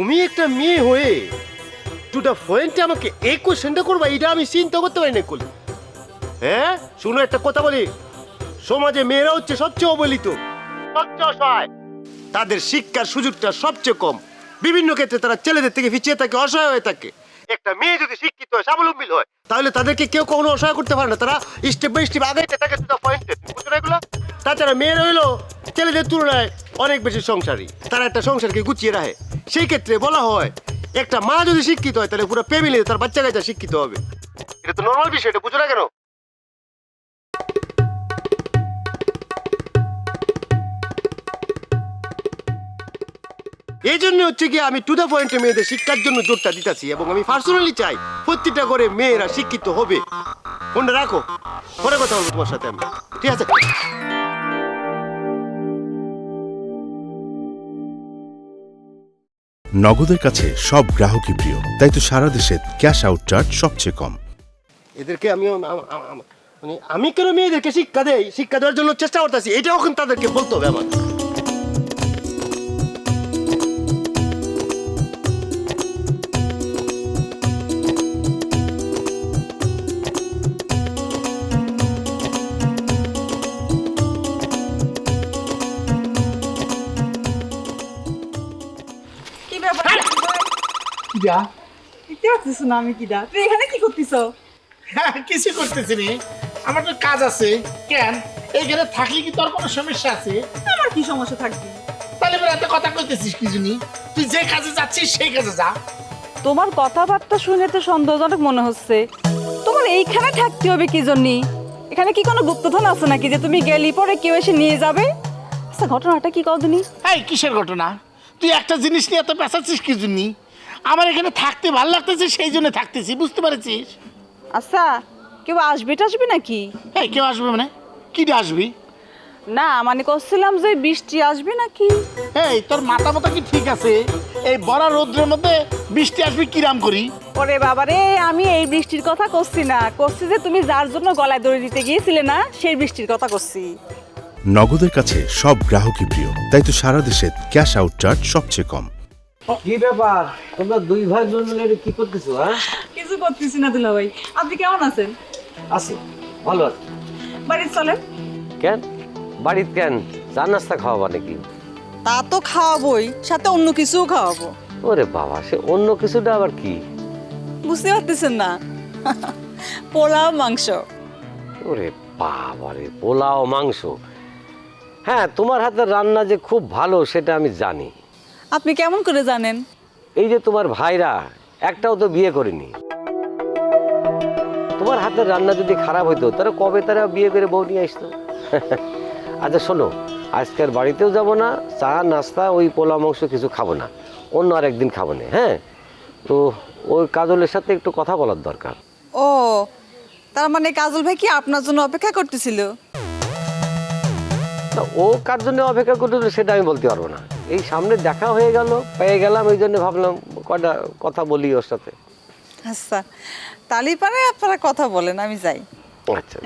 তুমি একটা মেয়ে হয়ে টু দ্য পয়েন্টে আমাকে এই কোশ্চেনটা করবা, এটা আমি চিন্তা করতে পারি না করলে। হ্যাঁ শুনো, একটা কথা বলি, সমাজে মেয়েরা হচ্ছে সবচেয়ে অবহেলিত, সবচেয়ে অসহায়, তাদের শিক্ষার সুযোগটা সবচেয়ে কম, বিভিন্ন ক্ষেত্রে তারা ছেলেদের থেকে পিছিয়ে থাকে, অসহায় হয়ে থাকে। একটা মেয়ে যদি শিক্ষিত হয়, স্বাবলম্বী হয়, তাহলে তাদেরকে কেউ কখনো অসহায় করতে পারে না, তারা স্টেপ বাই স্টেপ আগাইতে থাকে টু দ্য পয়েন্টে। বুঝছো না এগুলো? তাছাড়া মেয়েরা হইলো ছেলেদের তুলনায় অনেক বেশি সংসারী, তারা একটা সংসারকে গুছিয়ে রাখে। সেই ক্ষেত্রে বলা হয় একটা মা যদি শিক্ষিত হয় তাহলে পুরো ফ্যামিলি তার বাচ্চা কাচ্চা শিক্ষিত হবে। এটা তো নর্মাল বিষয়, এটা বুঝো না কেন? এই জন্য হচ্ছে কি আমি টু দ্য পয়েন্টে মেয়েদের শিক্ষার জন্য জোরটা দিতেছি, এবং আমি পার্সোনালি চাই প্রত্যেকটা করে মেয়েরা শিক্ষিত হবে। ফোনটা রাখো, পরে কথা বলবো তোমার সাথে আমি, ঠিক আছে? নগদের কাছে সব গ্রাহকই প্রিয়, তাই তো সারা দেশে ক্যাশ আউট চার্জ সবচেয়ে কম। এদেরকে মানে আমি কেন মেয়েদেরকে শিক্ষা দেই, শিক্ষা দেওয়ার জন্য চেষ্টা করতেছি, এটাও কিন্তু তাদেরকে বলতে হবে আমার। কি ব্যাপার? কিডা? দেখতে পাচ্ছিস না আমি কিডা? তুই এখানে কি করতিস? হ্যাঁ, কিছু করতেছি নি, আমার তো কাজ আছে। কেন এইখানে থাকলে কি তোর কোনো সমস্যা আছে? আমার কি সমস্যা থাকবে? তাহলে এত কথা কইতেছিস কি জন্য? তুই যে কাজে যাচ্ছিস সেই কাজে যা। তোমার কথাবার্তা শুনে তো সন্দেহজনক মনে হচ্ছে। তোমার এইখানে থাকতে হবে কি জন্য? এখানে কি কোনো গুপ্তধন আছে নাকি যে তুমি গেলি পরে কেউ এসে নিয়ে যাবে? আচ্ছা, ঘটনাটা কি কও দিনি? এই কিসের ঘটনা? তুই একটা জিনিস নিয়ে এত পেঁচাচ্ছিস কি জন্য? আমার এখানে থাকতে ভালো লাগতেছে, সেই জন্য থাকতেছি, বুঝতে পারছিস? আচ্ছা, কেউ আসবে টাসবে নাকি? এই কেউ আসবে মানে? কি আসবি? না মানে করছিলাম যে বৃষ্টি আসবে নাকি? এই তোর মাথা মতো কি ঠিক আছে? এই বড় রৌদ্রের মধ্যে বৃষ্টি আসবে কিরাম করি? ওরে বাবারে, আমি এই বৃষ্টির কথা করছি না, করছি যে তুমি যার জন্য গলায় দড়ি দিতে গিয়েছিলে না, সেই বৃষ্টির কথা করছি। নগদের কাছে সব গ্রাহকই প্রিয়, তাই তো সারা দেশে ক্যাশ আউট চার্জ সবচেয়ে কম। কি ব্যাপার, তোমরা দুই ভাই বোন মিলে কি করতেছো? হ্যাঁ, কিছু করতেছি না দুলা ভাই। আপনি কেমন আছেন? আছি, ভালো আছি। বাড়ি চলেন। কেন বাড়িতে কেন? চা নাস্তা খাওয়াবা নাকি? তা তো খাওয়াবোই, সাথে অন্য কিছুও খাওয়াবো। ওরে বাবা, সে অন্য কিছুটা আবার কি? বুঝতে পারতেছেন না? পোলাও মাংস। ওরে বাবা রে, পোলাও মাংস! হ্যাঁ, তোমার হাতের রান্না যে খুব ভালো সেটা আমি জানি। আপনি কেমন করে জানেন? এই যে তোমার ভাইরা একটাও তো বিয়ে করেনি। তোমার হাতের রান্না যদি খারাপ হইতো তারা কবে তারা বিয়ে করে বউ নিয়ে আসতো। আচ্ছা শোনো, আজকের বাড়িতেও যাব না, চা নাস্তা ওই পোলা মাংস কিছু খাবো না, অন্য আরেকদিন খাবো না। হ্যাঁ, তো ওই কাজলের সাথে একটু কথা বলার দরকার। ও, তার মানে কাজল ভাই কি আপনার জন্য অপেক্ষা করতেছিল? তা ও কার জন্য অপেক্ষা করতে সেটা আমি বলতে পারবো না। এই সামনে দেখা হয়ে গেল, পেয়ে গেলাম, এই জন্য ভাবলাম কটা কথা বলি ওর সাথে। আচ্ছা, তালি পারে আপনারা কথা বলেন, আমি যাই। আচ্ছা।